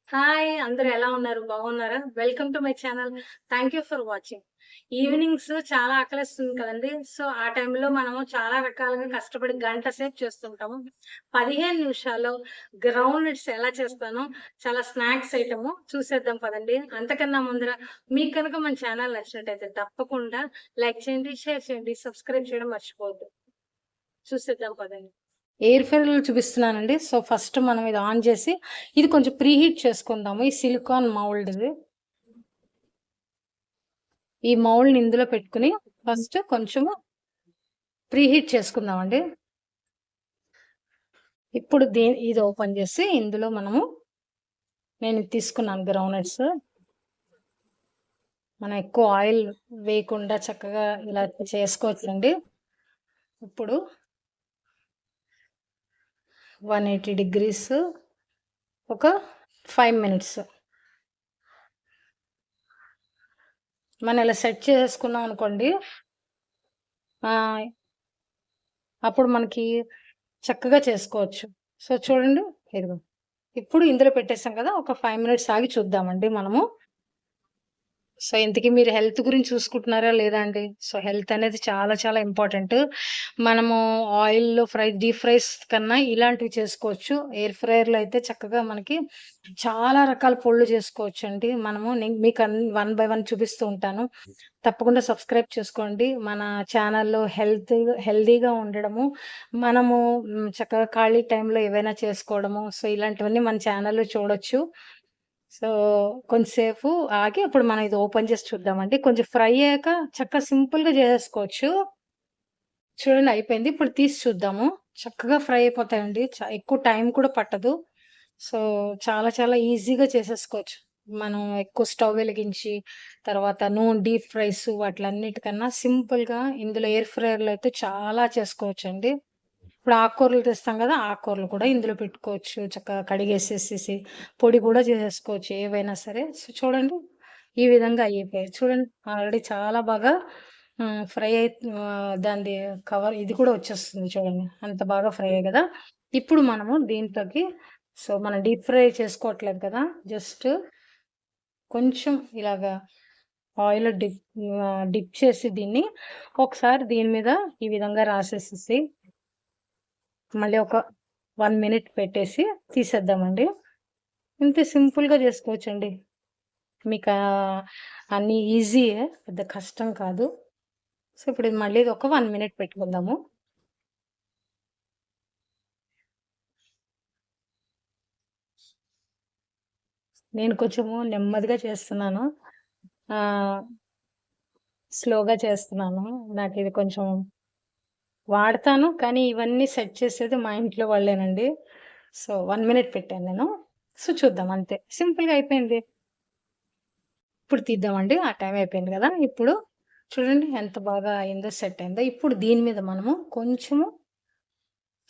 Hi! అందరూ ఎలా ఉన్నారు? బాగున్నారా? Welcome to my channel. Thank you for watching. Evenings చాలా ఆకలేస్తుంది కదండీ! సో, ఆ టైంలో మనము చాలా రకాలుగా కష్టపడి గంట సేపు చేస్తుంటాము. 15 నిమిషాల్లో గ్రౌండ్ నట్స్ ఎలా చేస్తానో చాలా స్నాక్స్ ఐటము చూసేద్దాం పదండి. అంతకన్నా ముందర మీకు కనుక మన ఛానల్ నచ్చినట్టయితే తప్పకుండా లైక్ చేయండి, షేర్ చేయండి, సబ్స్క్రైబ్ చేయడం మర్చిపోవద్దు. చూసేద్దాం పదండి. ఎయిర్ ఫ్రైయర్‌లో చూపిస్తున్నానండి. సో, ఫస్ట్ మనం ఇది ఆన్ చేసి, ఇది కొంచెం ప్రీహీట్ చేసుకుందాము. ఈ సిలికాన్ మౌల్డ్ ఇది. ఈ మౌల్డ్‌ని ఇందులో పెట్టుకొని ఫస్ట్ కొంచెము ప్రీహీట్ చేసుకుందామండి. ఇప్పుడు ఇది ఓపెన్ చేసి ఇందులో నేను ఇది తీసుకున్నాను గ్రౌండ్‌నట్స్. మనం ఎక్కువ ఆయిల్ వేయకుండా చక్కగా ఇలా చేసుకోవచ్చండి. ఇప్పుడు 180 డిగ్రీస్ ఒక 5 మినిట్స్ మనం ఇలా సెట్ చేసుకున్నాం అనుకోండి. అప్పుడు మనకి చక్కగా చేసుకోవచ్చు. సో, చూడండి ఇదిగో. ఇప్పుడు ఇందులో పెట్టేసాం కదా! ఒక 5 మినిట్స్ ఆగి చూద్దామండి మనము. సో, ఇంతకీ మీరు హెల్త్ గురించి చూసుకుంటున్నారా లేదా అండి? సో, హెల్త్ అనేది చాలా చాలా ఇంపార్టెంట్. మనము ఆయిల్‌లో డీప్ ఫ్రైస్ కన్నా ఇలాంటివి చేసుకోవచ్చు. ఎయిర్ ఫ్రైయర్‌లో అయితే చక్కగా మనకి చాలా రకాల పొడులు చేసుకోవచ్చండి. నేను మీకు వన్ బై వన్ చూపిస్తూ ఉంటాను. తప్పకుండా సబ్స్క్రైబ్ చేసుకోండి. మన ఛానల్‌లో హెల్తీగా ఉండడము, మనము చక్కగా ఖాళీ టైంలో ఏవైనా చేసుకోవడము. సో, ఇలాంటివన్నీ మన ఛానల్‌లో చూడొచ్చు. సో, కొంచెంసేపు ఆగి అప్పుడు మనం ఇది ఓపెన్ చేసి చూద్దామండి. కొంచెం ఫ్రై అయ్యాక చక్కగా సింపుల్‌గా చేసేసుకోవచ్చు. చూడండి అయిపోయింది. ఇప్పుడు తీసి చూద్దాము. చక్కగా ఫ్రై అయిపోతాయండి. ఎక్కువ టైం కూడా పట్టదు. సో, చాలా చాలా ఈజీగా చేసేసుకోవచ్చు. మనం ఎక్కువ స్టవ్ వెలిగించి, తర్వాత డీప్ ఫ్రైస్ వాటిలన్నిటికన్నా సింపుల్‌గా ఇందులో ఎయిర్ ఫ్రైయర్‌లో అయితే చాలా చేసుకోవచ్చండి. ఇప్పుడు ఆకుకూరలు తెస్తాం గదా! ఆకుకూరలు కూడా ఇందులో పెట్టుకోవచ్చు. చక్కగా కడిగేసేసేసి పొడి కూడా చేసేసుకోవచ్చు ఏవైనా సరే. సో, చూడండి ఈ విధంగా అయిపోయాయి. చూడండి ఆల్రెడీ చాలా బాగా ఫ్రై దానిది కవర్ ఇది కూడా వచ్చేస్తుంది చూడండి. అంత బాగా ఫ్రై అయ్యాయి గదా! ఇప్పుడు మనము దీంట్లోకి మనం డీప్ ఫ్రై చేసుకోవట్లేదు కదా! జస్ట్ కొంచెం ఇలాగా ఆయిల్‌లో డిప్ చేసి దీన్ని ఒకసారి దీని మీద ఈ విధంగా రాసేసేసి మళ్ళీ ఒక 1 మినిట్ పెట్టేసి తీసేద్దామండి. ఇంతే సింపుల్‌గా చేసుకోవచ్చండి. మీకు అన్నీ ఈజీయే. పెద్ద కష్టం కాదు. సో, ఇప్పుడు ఇది మళ్ళీ ఒక 1 మినిట్ పెట్టుకుందాము. నేను కొంచెము నెమ్మదిగా చేస్తున్నాను. ఆహ్, స్లోగా చేస్తున్నాను. నాకిది కొంచెం వాడతాను. కానీ ఇవన్నీ సెట్ చేసేది మా ఇంట్లో వాళ్ళేనండి. సో, 1 మినిట్ పెట్టాను నేను. సో, చూద్దాం అంతే. సింపుల్‌గా అయిపోయింది. ఇప్పుడు తీద్దామండి. ఆ టైం అయిపోయింది గదా! ఇప్పుడు చూడండి ఎంత బాగా అయిందో, సెట్ అయిందో. ఇప్పుడు దీని మీద మనము కొంచెము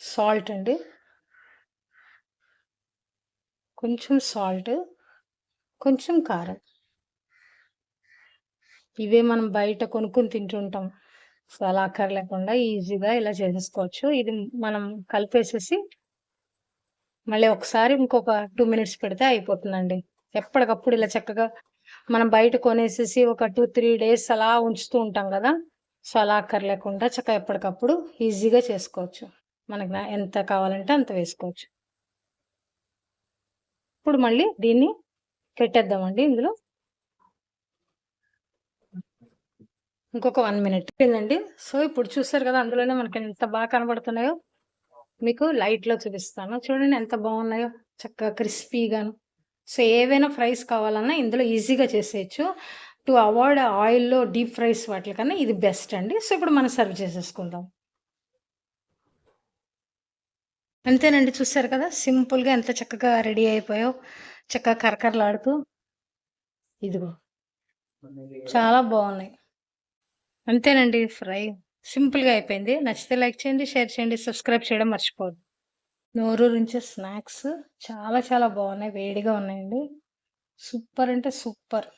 సాల్ట్ అండి. కొంచెం సాల్ట్, కొంచెం కారం. ఇవే మనం బయట కొనుక్కొని తింటుంటాం. సో, అలా అక్కర్లేకుండా ఈజీగా ఇలా చేసేసుకోవచ్చు. ఇది మనం కలిపేసేసి మళ్ళీ ఒకసారి ఇంకొక 2 మినిట్స్ పెడితే అయిపోతుందండి. ఎప్పటికప్పుడు ఇలా చక్కగా మనం బయట కొనేసేసి ఒక 2, 3 డేస్ అలా ఉంచుతూ ఉంటాం గదా! సో, అలా అక్కర్లేకుండా చక్కగా ఎప్పటికప్పుడు ఈజీగా చేసుకోవచ్చు. మనకు ఎంత కావాలంటే అంత వేసుకోవచ్చు. ఇప్పుడు మళ్ళీ దీన్ని పెట్టేద్దామండి ఇందులో. ఇంకొక 1 మినిట్ అయిపోయిందండి. సో, ఇప్పుడు చూసారు గదా! అందులోనే మనకి ఎంత బాగా కనబడుతున్నాయో. మీకు లైట్‌లో చూపిస్తాను. చూడండి ఎంత బాగున్నాయో. చక్కగా క్రిస్పీగాను. సో, ఏవైనా ఫ్రైస్ కావాలన్నా ఇందులో ఈజీగా చేసేయొచ్చు. టు అవాయిడ్ ఆయిల్‌లో డీప్ ఫ్రైస్ వాటిలకన్నా ఇది బెస్ట్ అండి. సో, ఇప్పుడు మనం సర్వ్ చేసేసుకుందాం. అంతేనండి చూసారు కదా! సింపుల్‌గా ఎంత చక్కగా రెడీ అయిపోయాయో. చక్కగా కరకరలాడుతూ. ఇదిగో చాలా బాగున్నాయి. అంతేనండి ఫ్రై. సింపుల్‌గా అయిపోయింది. నచ్చితే లైక్ చేయండి, షేర్ చేయండి, సబ్స్క్రైబ్ చేయడం మర్చిపోవద్దు. నోరూరించే స్నాక్స్ చాలా చాలా బాగున్నాయి. వేడిగా ఉన్నాయండి. సూపర్ అంటే సూపర్.